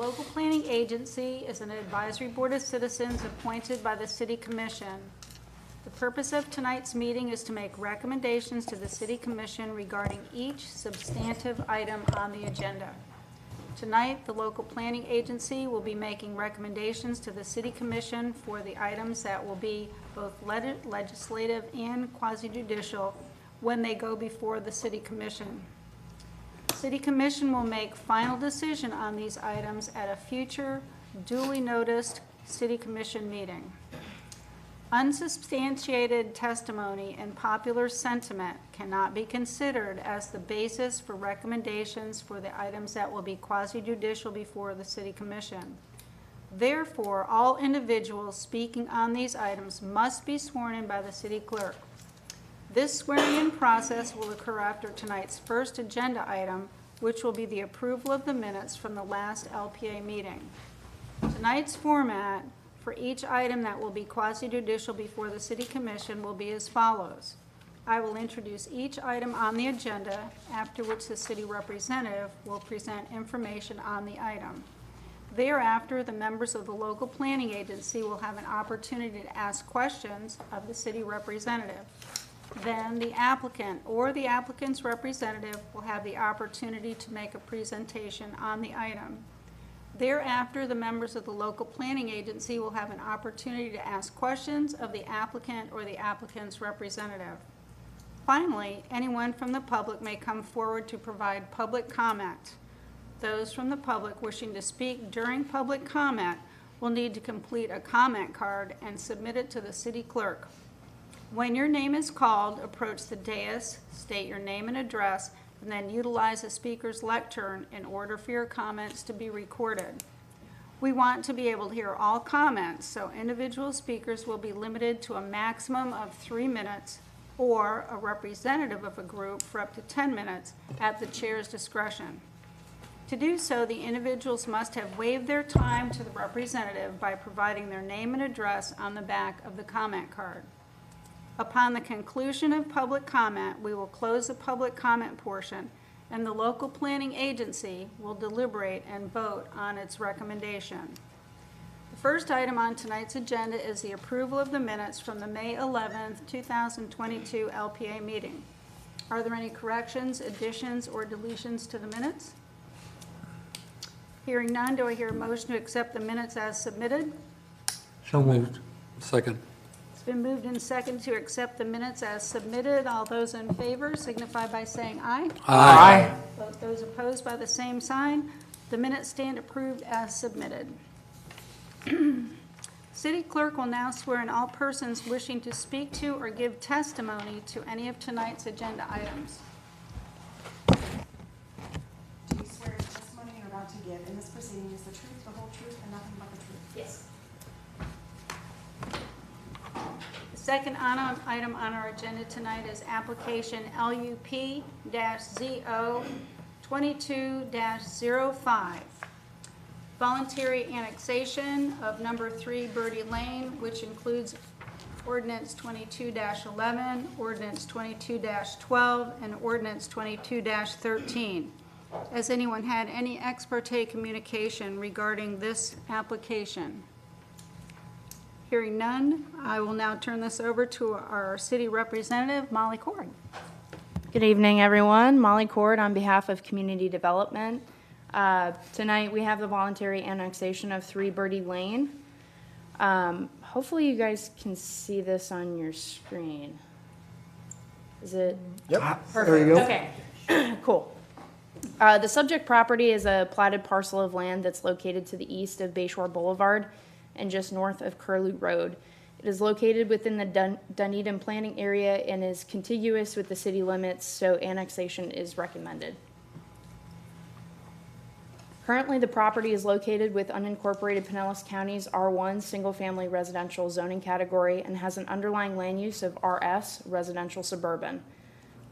local planning agency is an advisory board of citizens appointed by the City Commission. The purpose of tonight's meeting is to make recommendations to the City Commission regarding each substantive item on the agenda. Tonight, the local planning agency will be making recommendations to the City Commission for the items that will be both legislative and quasi-judicial when they go before the City Commission. City Commission will make final decision on these items at a future duly noticed City Commission meeting. Unsubstantiated testimony and popular sentiment cannot be considered as the basis for recommendations for the items that will be quasi-judicial before the City Commission. Therefore, all individuals speaking on these items must be sworn in by the City Clerk. This swearing-in process will occur after tonight's first agenda item, which will be the approval of the minutes from the last LPA meeting. Tonight's format for each item that will be quasi-judicial before the City Commission will be as follows. I will introduce each item on the agenda, after which the city representative will present information on the item. Thereafter, the members of the local planning agency will have an opportunity to ask questions of the city representative. Then the applicant or the applicant's representative will have the opportunity to make a presentation on the item. Thereafter, the members of the local planning agency will have an opportunity to ask questions of the applicant or the applicant's representative. Finally, anyone from the public may come forward to provide public comment. Those from the public wishing to speak during public comment will need to complete a comment card and submit it to the city clerk. When your name is called, approach the dais, state your name and address, and then utilize the speaker's lectern in order for your comments to be recorded. We want to be able to hear all comments, so individual speakers will be limited to a maximum of 3 minutes or a representative of a group for up to 10 minutes at the chair's discretion. To do so, the individuals must have waived their time to the representative by providing their name and address on the back of the comment card. Upon the conclusion of public comment, we will close the public comment portion, and the local planning agency will deliberate and vote on its recommendation. The first item on tonight's agenda is the approval of the minutes from the May 11th, 2022 LPA meeting. Are there any corrections, additions, or deletions to the minutes? Hearing none, do I hear a motion to accept the minutes as submitted? So moved. Second. It's been moved and seconded to accept the minutes as submitted. All those in favor signify by saying aye. Aye. Those opposed by the same sign. The minutes stand approved as submitted. City Clerk will now swear in all persons wishing to speak to or give testimony to any of tonight's agenda items. Do you swear the testimony you're about to give in this proceeding is the truth, the whole truth, and nothing but the truth? Yes. The second item on our agenda tonight is application LUP-ZO 22-05. Voluntary annexation of number 3 Birdie Lane, which includes ordinance 22-11, ordinance 22-12, and ordinance 22-13. Has anyone had any ex parte communication regarding this application? Hearing none, I will now turn this over to our city representative, Molly Cord. Good evening, everyone. Molly Cord on behalf of Community Development. Tonight we have the voluntary annexation of 3 Birdie Lane. Hopefully you guys can see this on your screen. Is it? Yep. Perfect. There you go. Okay, cool. The subject property is a platted parcel of land that's located to the east of Bayshore Boulevard and just north of Curlew Road. It is located within the Dunedin planning area and is contiguous with the city limits, so annexation is recommended. Currently, the property is located with unincorporated Pinellas County's R1 single-family residential zoning category and has an underlying land use of RS, residential suburban.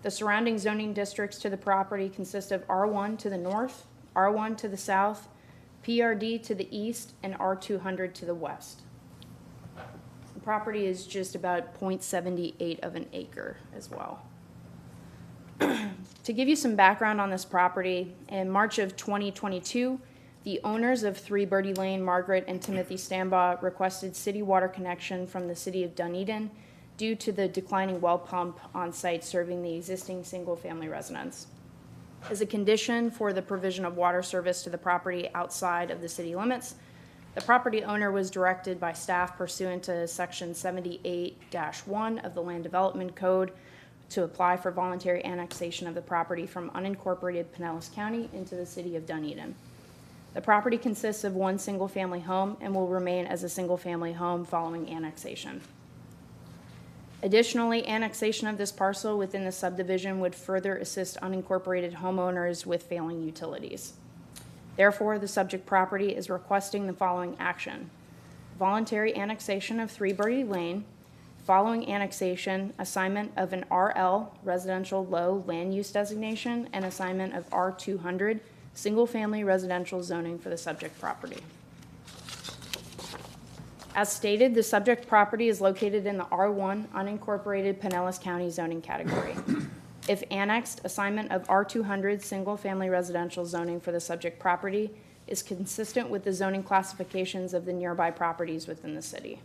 The surrounding zoning districts to the property consist of R1 to the north, R1 to the south, PRD to the east, and R200 to the west. The property is just about 0.78 of an acre as well. To give you some background on this property, in March of 2022, The owners of 3 Birdie Lane, Margaret and Timothy Stambaugh, requested city water connection from the city of Dunedin due to the declining well pump on site serving the existing single-family residence. As a condition for the provision of water service to the property outside of the city limits, the property owner was directed by staff pursuant to Section 78-1 of the Land Development Code to apply for voluntary annexation of the property from unincorporated Pinellas County into the city of Dunedin. The property consists of 1 single-family home and will remain as a single-family home following annexation. Additionally, annexation of this parcel within the subdivision would further assist unincorporated homeowners with failing utilities. Therefore, the subject property is requesting the following action: voluntary annexation of 3 Birdie Lane. Following annexation, assignment of an RL residential low land use designation and assignment of R200 single-family residential zoning for the subject property. As stated, the subject property is located in the R1 unincorporated Pinellas County zoning category. If annexed, assignment of R200 single-family residential zoning for the subject property is consistent with the zoning classifications of the nearby properties within the city.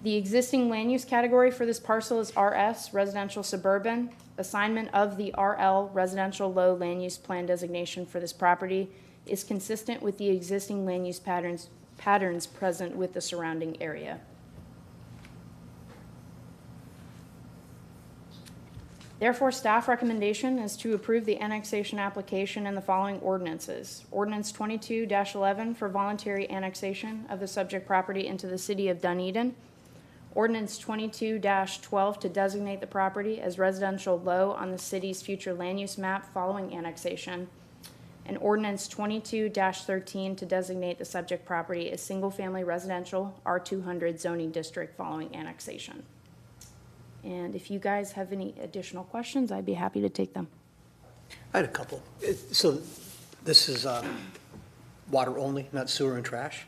The existing land use category for this parcel is RS, residential suburban. Assignment of the RL, residential low land use plan designation for this property is consistent with the existing land use patterns present with the surrounding area. Therefore, staff recommendation is to approve the annexation application and the following ordinances. Ordinance 22-11 for voluntary annexation of the subject property into the city of Dunedin. Ordinance 22-12 to designate the property as residential low on the city's future land use map following annexation. And Ordinance 22-13 to designate the subject property as single-family residential R200 zoning district following annexation. And if you guys have any additional questions, I'd be happy to take them. I had a couple. So this is water only, not sewer and trash?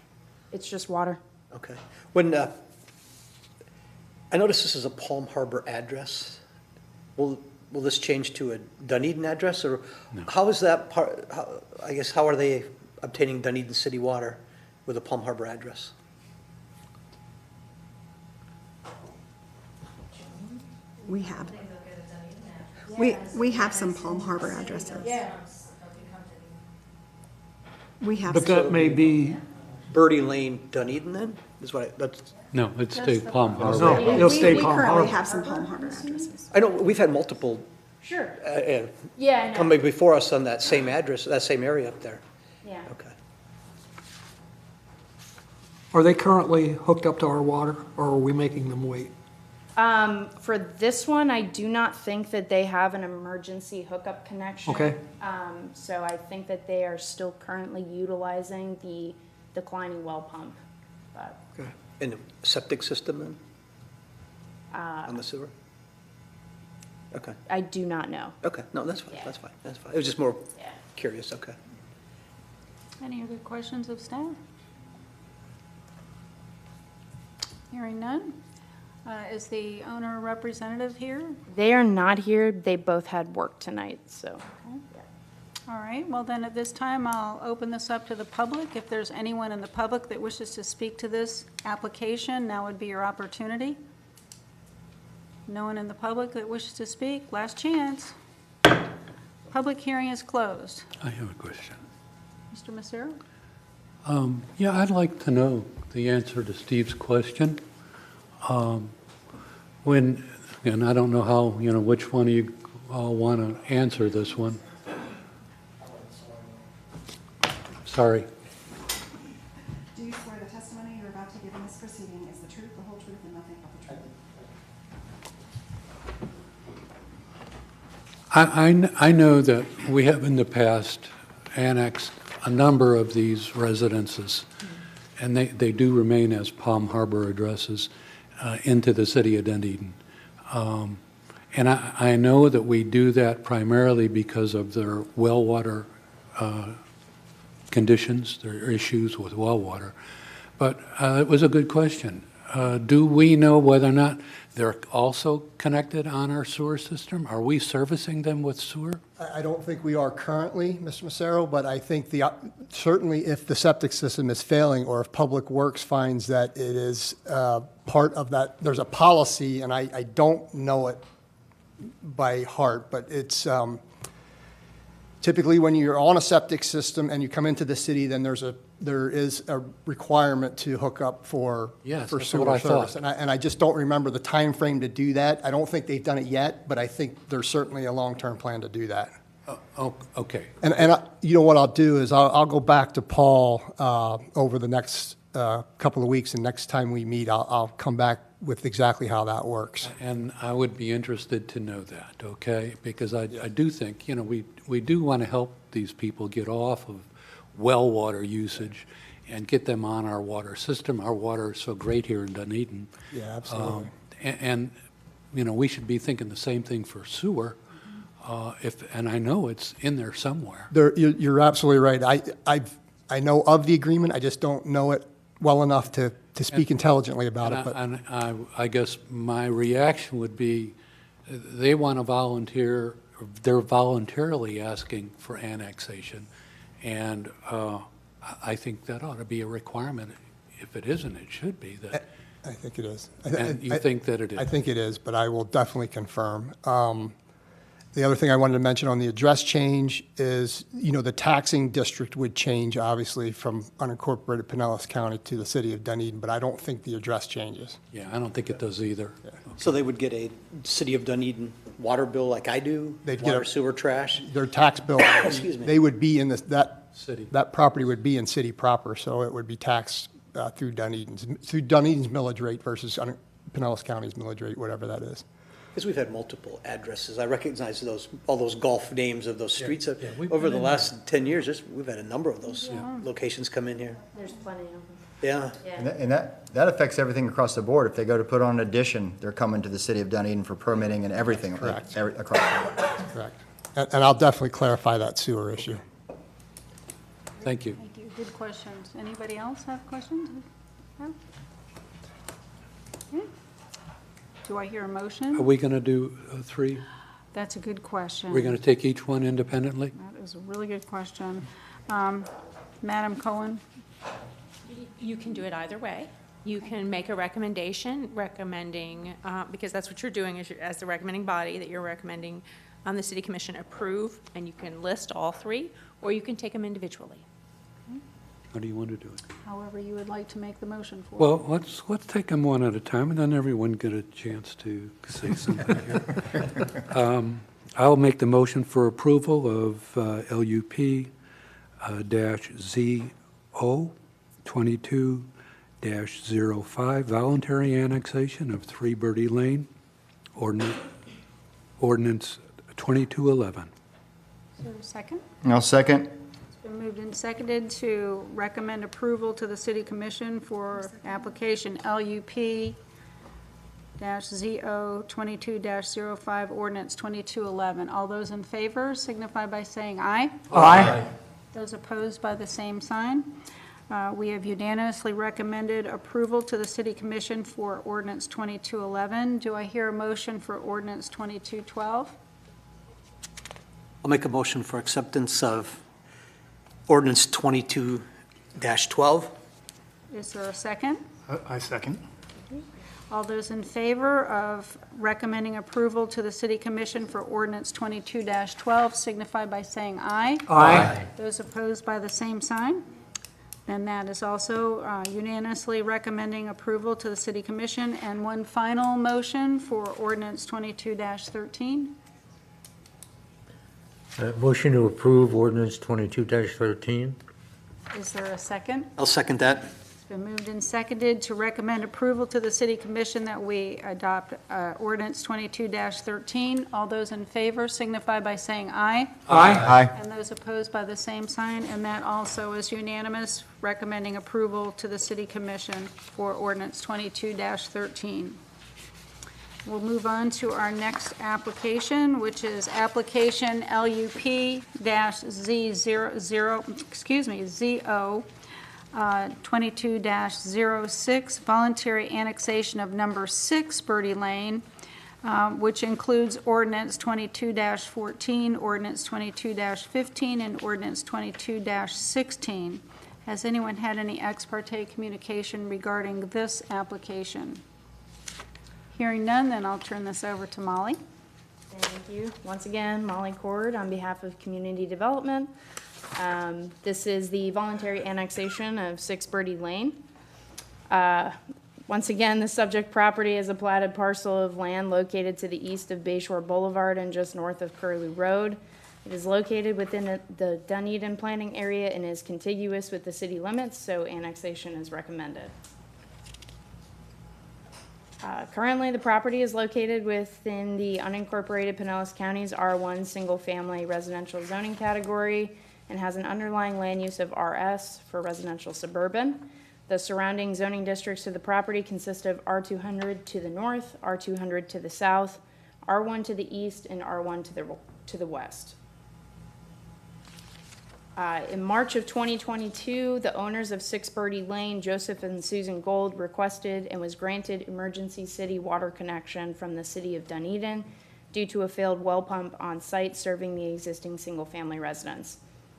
It's just water. Okay. When, I noticed this is a Palm Harbor address. Will this change to a Dunedin address, or how is that part, I guess, how are they obtaining Dunedin city water with a Palm Harbor address? We have. We have some Palm Harbor addresses. We have. But that may be, Birdie Lane, Dunedin then, is what that's, no, it's the Palm Harbor. no, it'll stay We Palm currently Harbor. have some Palm Harbor addresses. I know, we've had multiple Sure. come Yeah, I know. before us on that same address, that same area up there. Yeah. Okay. Are they currently hooked up to our water, or are we making them wait? For this one, I do not think that they have an emergency hookup connection. Okay. So I think that they are still currently utilizing the declining well pump. But Okay. In the septic system then? On the sewer? Okay, I do not know. okay, no, that's fine, Yeah. that's fine, that's fine. It was just more Yeah. curious, okay. Any other questions of staff? Hearing none. Is the owner representative here? They are not here. They both had work tonight, so. All right, well then, at this time, I'll open this up to the public. If there's anyone in the public that wishes to speak to this application, now would be your opportunity. No one in the public that wishes to speak, last chance. Public hearing is closed. I have a question. Mr. Massaro? Yeah, I'd like to know the answer to Steve's question. And I don't know how, which one of you all want to answer this one. Sorry. Do you swear the testimony you're about to give in this proceeding is the truth, the whole truth, and nothing but the truth? I know that we have in the past annexed a number of these residences, and they do remain as Palm Harbor addresses into the city of Dunedin. And I know that we do that primarily because of their well water conditions, their issues with well water. But it was a good question. Do we know whether or not they're also connected on our sewer system? Are we servicing them with sewer? I don't think we are currently, Mr. Massaro, but I think certainly if the septic system is failing or if Public Works finds that it is part of that, there's a policy, and I don't know it by heart, but it's typically when you're on a septic system and you come into the city, then there is a requirement to hook up for Yes, for that's sewer what I service. thought. And I just don't remember the time frame to do that. I don't think they've done it yet, but I think there's certainly a long-term plan to do that. Oh, okay. And you know what I'll do is I'll go back to Paul over the next couple of weeks, and next time we meet, I'll come back with exactly how that works. And I would be interested to know that, okay? Because I do think, we do want to help these people get off of well water usage and get them on our water system. Our water is so great here in Dunedin. Yeah, absolutely. And we should be thinking the same thing for sewer. And I know it's in there somewhere. You're absolutely right. I know of the agreement, I just don't know it well enough to speak intelligently about it. But And I guess my reaction would be, they want to volunteer, they're voluntarily asking for annexation. And I think that ought to be a requirement. If it isn't, it should be that. I think it is. And you think that it is? I think it is, but I will definitely confirm. The other thing I wanted to mention on the address change is, the taxing district would change, obviously, from unincorporated Pinellas County to the city of Dunedin, but I don't think the address changes. Yeah, I don't think it does either. So they would get a City of Dunedin water bill like I do? They'd get Water, a- Sewer, trash? Their tax bill, Excuse me. they would be in City. that property would be in city proper, so it would be taxed through Dunedin's millage rate versus Pinellas County's millage rate, whatever that is. Because we've had multiple addresses. I recognize all those golf names of those streets. yeah, we've Over been the in last 10 years, we've had a number of those locations come in here. There's plenty of them. Yeah. And that affects everything across the board. If they go to put on an addition, they're coming to the city of Dunedin for permitting and everything. Correct. Across the board. Correct. And I'll definitely clarify that sewer issue. Thank you. Thank you. Good questions. Anybody else have questions? No? Okay. Do I hear a Are motion? we going to do three? That's a good question. We're going to take each one independently? That is a really good question. Madam Cohen? You can do it either way. You can make a recommendation recommending, because that's what you're doing as the recommending body, that you're recommending the city commission approve, and you can list all three, or you can take them individually. How do you want to do it? However you would like to make the motion for. Well, let's take them one at a time, and then everyone get a chance to say something here. I'll make the motion for approval of LUP -ZO 22-05, voluntary annexation of 3 Birdie Lane, ordinance 2211. Is there a second? I'll second. It's been moved and seconded to recommend approval to the city commission for application LUP -ZO 22-05, ordinance 2211. All those in favor signify by saying aye. Aye. Those opposed by the same sign. We have unanimously recommended approval to the city commission for ordinance 2211. Do I hear a motion for ordinance 2212? I'll make a motion for acceptance of ordinance 22-12. Is there a second? I second. All those in favor of recommending approval to the city commission for ordinance 22-12 signify by saying aye. Aye. Those opposed by the same sign. And that is also unanimously recommending approval to the city commission. And one final motion for ordinance 22-13. Motion to approve ordinance 22-13. Is there a second? I'll second that. It's been moved and seconded to recommend approval to the city commission that we adopt ordinance 22-13. All those in favor signify by saying aye. Aye. And those opposed by the same sign, and that also is unanimous, recommending approval to the city commission for ordinance 22-13. We'll move on to our next application, which is application LUP-Z00, ZO 22-06, voluntary annexation of number 6 Birdie Lane, which includes ordinance 22-14, ordinance 22-15, and ordinance 22-16. Has anyone had any ex parte communication regarding this application? Hearing none, then I'll turn this over to Molly. Thank you. Once again, Molly Cord on behalf of Community Development. This is the voluntary annexation of 6 Birdie Lane. Once again, the subject property is a platted parcel of land located to the east of Bayshore Boulevard and just north of Curlew Road. It is located within the Dunedin planning area and is contiguous with the city limits, so annexation is recommended. Currently, the property is located within the unincorporated Pinellas County's R1 single-family residential zoning category and has an underlying land use of RS for residential suburban. The surrounding zoning districts to the property consist of R200 to the north, R200 to the south, R1 to the east, and R1 to the west. In March of 2022, the owners of 6 Birdie Lane, Joseph and Susan Gold, requested and was granted emergency city water connection from the city of Dunedin due to a failed well pump on site serving the existing single-family residence.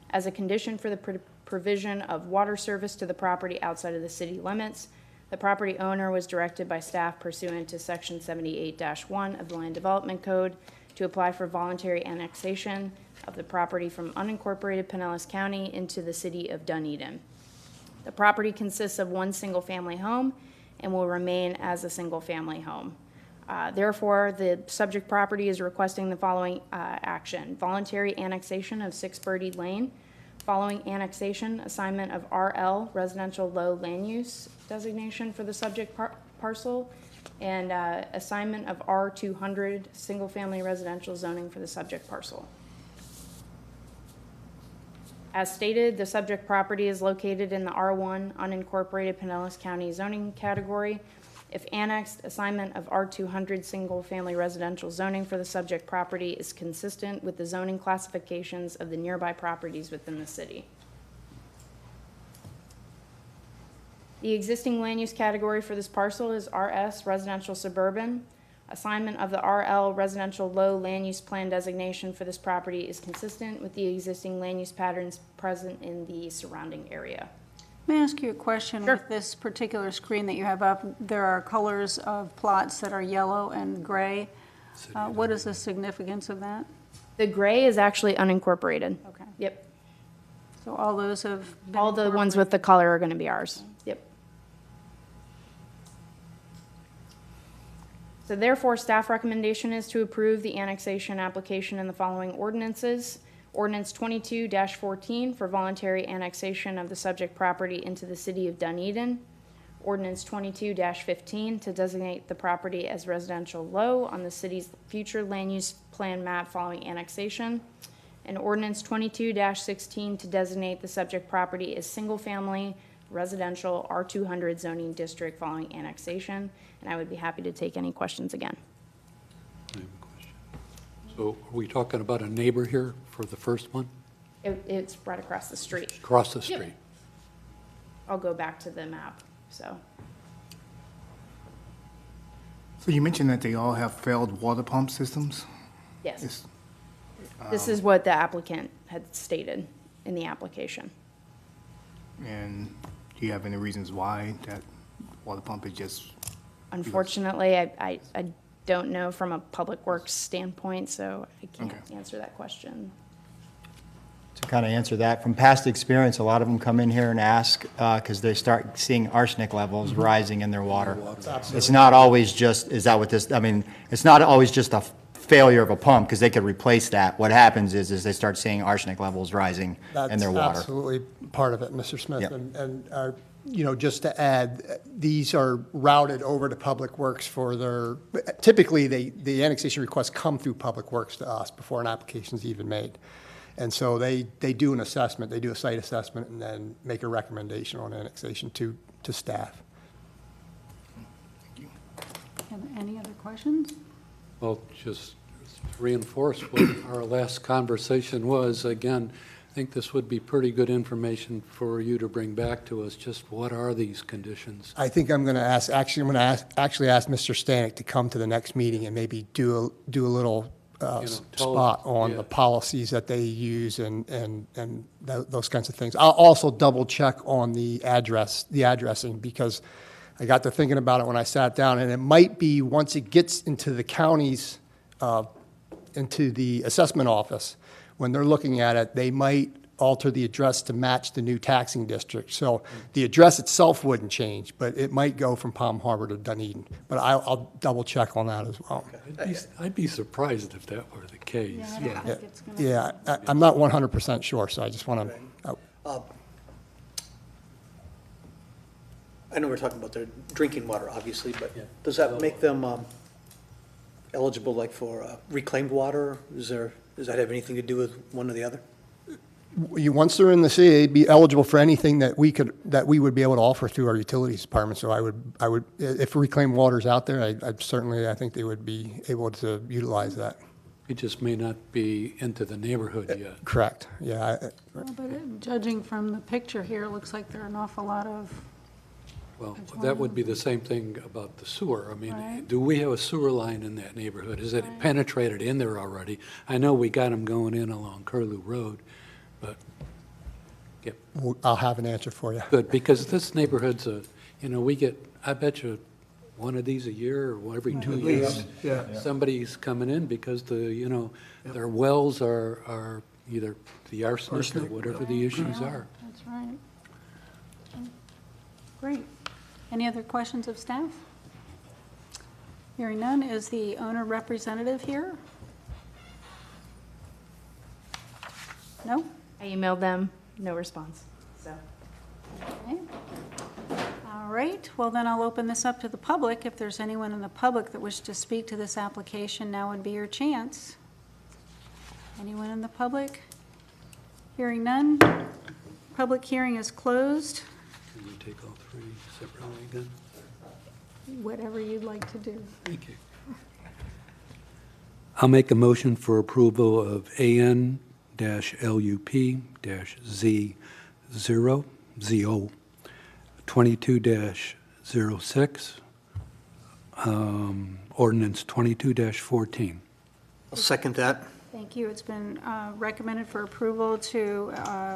As a condition for the provision of water service to the property outside of the city limits, the property owner was directed by staff pursuant to Section 78-1 of the Land Development Code to apply for voluntary annexation of the property from unincorporated Pinellas County into the city of Dunedin. The property consists of one single-family home and will remain as a single-family home. Therefore, the subject property is requesting the following action: voluntary annexation of 6 Birdie Lane. Following annexation, assignment of RL residential low land use designation for the subject parcel, and assignment of R200 single-family residential zoning for the subject parcel. As stated, the subject property is located in the R1 unincorporated Pinellas County zoning category. If annexed, assignment of R200 single-family residential zoning for the subject property is consistent with the zoning classifications of the nearby properties within the city. The existing land use category for this parcel is RS, residential suburban. Assignment of the RL residential low land use plan designation for this property is consistent with the existing land use patterns present in the surrounding area. May I ask you a question? Sure. With this particular screen that you have up, there are colors of plots that are yellow and gray. What is the significance of that? The gray is actually unincorporated. Okay. Yep. So all those have been All the ones with the color are going to be ours. Yep. So therefore, staff recommendation is to approve the annexation application in the following ordinances. Ordinance 22-14 for voluntary annexation of the subject property into the city of Dunedin. Ordinance 22-15 to designate the property as residential low on the city's future land use plan map following annexation. And ordinance 22-16 to designate the subject property as single-family residential R200 zoning district following annexation. And I would be happy to take any questions again. I have a question. So are we talking about a neighbor here for the first one? It's right across the street. Across the street? I'll go back to the map, so. So you mentioned that they all have failed water pump systems? Yes, Is- this is what the applicant had stated in the application. And do you have any reasons why that water pump is just, Unfortunately, I don't know from a public works standpoint, so I can't Okay. answer that question. To kind of answer that, from past experience, a lot of them come in here and ask, because they start seeing arsenic levels rising in their water. It's not always just, is that what this, I mean, it's not always just a failure of a pump, because they could replace that. What happens is they start seeing arsenic levels rising in their water. That's absolutely part of it, Mr. Smith. Yep. And you know, just to add, these are routed over to Public Works for their, typically, the annexation requests come through Public Works to us before an application's even made. And so they do an assessment, they do a site assessment, and then make a recommendation on annexation to staff. Have any other questions? Well, just to reinforce what our last conversation was, again, I think this would be pretty good information for you to bring back to us, just what are these conditions? I think I'm going to ask, actually, I'm going to actually ask Mr. Stanek to come to the next meeting and maybe do a little tell- spot on yeah. the policies that they use and those kinds of things. I'll also double check on the addressing, because I got to thinking about it when I sat down, and it might be, once it gets into the counties, into the assessment office, when they're looking at it, they might alter the address to match the new taxing district. So the address itself wouldn't change, but it might go from Palm Harbor to Dunedin. But I'll double check on that as well. I'd be surprised if that were the case. Yeah, I don't think it's gonna. Yeah, I'm not 100% sure, so I just want to, I know we're talking about their drinking water, obviously, but does that make them eligible, like, for reclaimed water? Does that have anything to do with one or the other? once they're in the city, they'd be eligible for anything that we would be able to offer through our utilities department. So I would, if reclaimed water's out there, I'd certainly, I think they would be able to utilize that. It just may not be into the neighborhood yet. Correct, yeah. Well, but judging from the picture here, it looks like there are an awful lot of, Well, that would be the same thing about the sewer. I mean, Right. do we have a sewer line in that neighborhood? Is it penetrated in there already? I know we got them going in along Curlew Road, but, yep, I'll have an answer for you. good, because this neighborhood's we get, I bet you, one of these a year or every 2 years. Yeah. Somebody's coming in because their wells are either the arsenic or whatever the issues are. that's right. Great. Any other questions of staff? Hearing none, is the owner representative here? No? I emailed them, no response, so. Okay. All right, well then I'll open this up to the public. If there's anyone in the public that wishes to speak to this application, now would be your chance. Anyone in the public? Hearing none. Public hearing is closed. Can we take all three separately again? Whatever you'd like to do. Thank you. I'll make a motion for approval of AN-LUP-Z0, 22-06, ordinance 22-14. I'll second that. Thank you. It's been recommended for approval to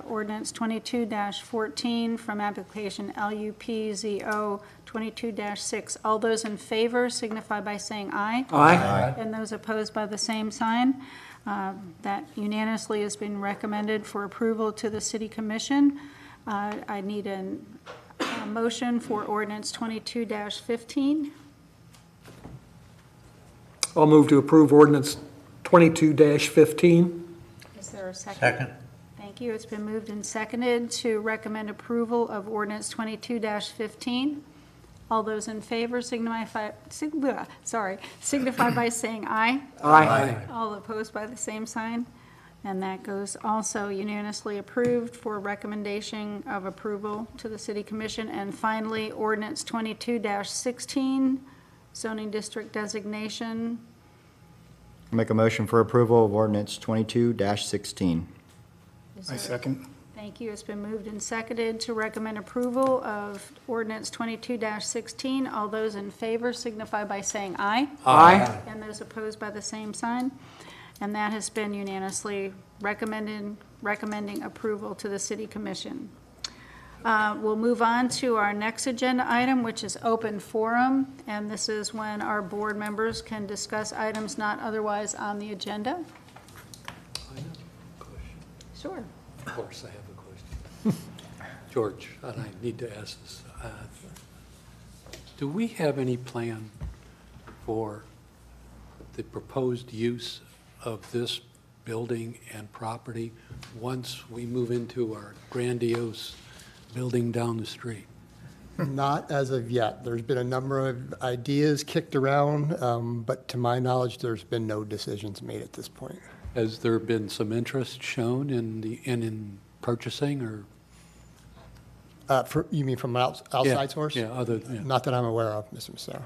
ordinance 22-14 from application LUPZO 22-6. All those in favor signify by saying aye. Aye. And those opposed by the same sign. That unanimously has been recommended for approval to the City Commission. I need a motion for ordinance 22-15. I'll move to approve ordinance 22-15. Is there a second? Second. Thank you. It's been moved and seconded to recommend approval of ordinance 22-15. All those in favor signify by saying aye. Aye. All opposed by the same sign. And that goes also unanimously approved for recommendation of approval to the City Commission. And finally, ordinance 22-16, zoning district designation. Make a motion for approval of ordinance 22-16. Is I there- second. Thank you. It's been moved and seconded to recommend approval of ordinance 22-16. All those in favor signify by saying aye. Aye. And those opposed by the same sign. And that has been unanimously recommending approval to the City Commission. We'll move on to our next agenda item, which is open forum. And this is when our board members can discuss items not otherwise on the agenda. I have a question. Sure. Of course, I have a question. George, and I need to ask this. Do we have any plan for the proposed use of this building and property once we move into our grandiose building down the street? Not as of yet. There's been a number of ideas kicked around, but to my knowledge, there's been no decisions made at this point. Has there been some interest shown in purchasing or? You mean from an outside source? Yeah, Not that I'm aware of, Mr. Massaro.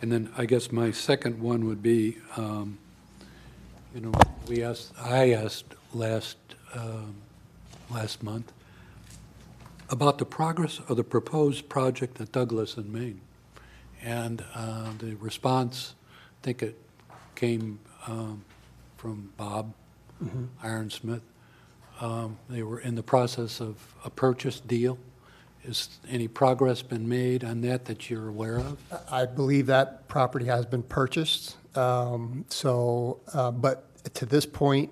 And then I guess my second one would be, I asked last month about the progress of the proposed project at Douglas in Maine. And the response, I think it came from Bob Ironsmith. They were in the process of a purchase deal. Has any progress been made on that you're aware of? I believe that property has been purchased. But to this point,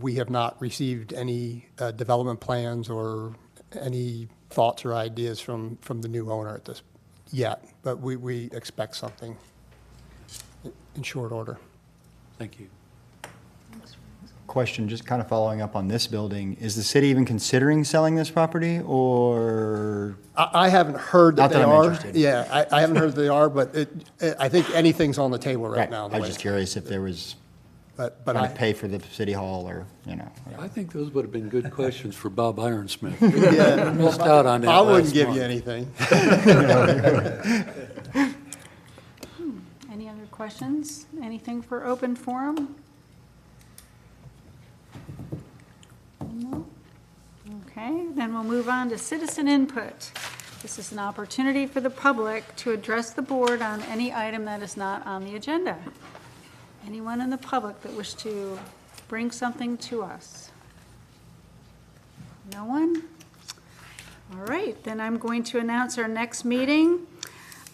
we have not received any development plans or any thoughts or ideas from the new owner at this yet. But we expect something in short order. Thank you. Question, just kind of following up on this building, is the city even considering selling this property, or? I haven't heard that Not they that I'm are. interested. Yeah, I haven't heard that they are, but I think anything's on the table right now. I was just curious if there was, But trying I, to pay for the city hall, or, I think those would have been good questions for Bob Ironsmith. yeah, Missed out on that I wouldn't last give month. you anything. Any other questions? Anything for open forum? No? Okay, then we'll move on to citizen input. This is an opportunity for the public to address the board on any item that is not on the agenda. Anyone in the public that wish to bring something to us? No one? All right, then I'm going to announce our next meeting.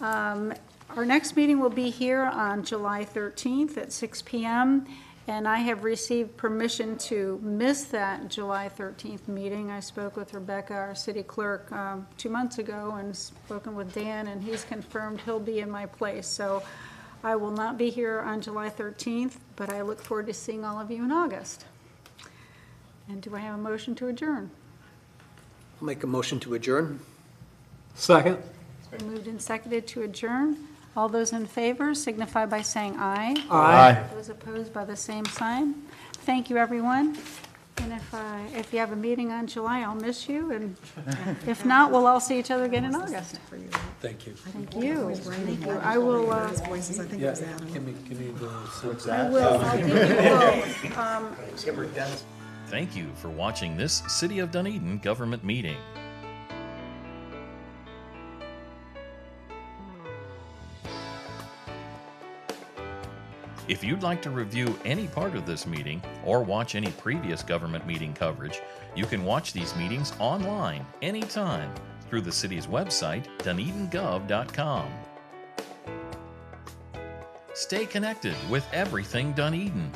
Our next meeting will be here on July 13th at 6 p.m., and I have received permission to miss that July 13th meeting. I spoke with Rebecca, our city clerk, 2 months ago, and spoken with Dan, and he's confirmed he'll be in my place. So I will not be here on July 13th, but I look forward to seeing all of you in August. And do I have a motion to adjourn? I'll make a motion to adjourn. Second? It's been moved and seconded to adjourn. All those in favor signify by saying aye. Aye. Those opposed by the same sign. Thank you, everyone. And if you have a meeting on July, I'll miss you, and if not, we'll all see each other again in August. Thank you. Thank you. Thank you. I will, Voices, I think it was Adam. Give me the. I will, I'll give you both. Thank you for watching this City of Dunedin government meeting. If you'd like to review any part of this meeting or watch any previous government meeting coverage, you can watch these meetings online anytime through the city's website, dunedingov.com. Stay connected with everything Dunedin.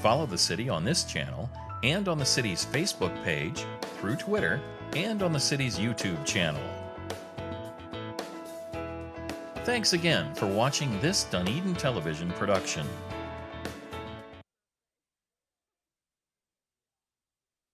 Follow the city on this channel and on the city's Facebook page, through Twitter, and on the city's YouTube channel. Thanks again for watching this Dunedin television production.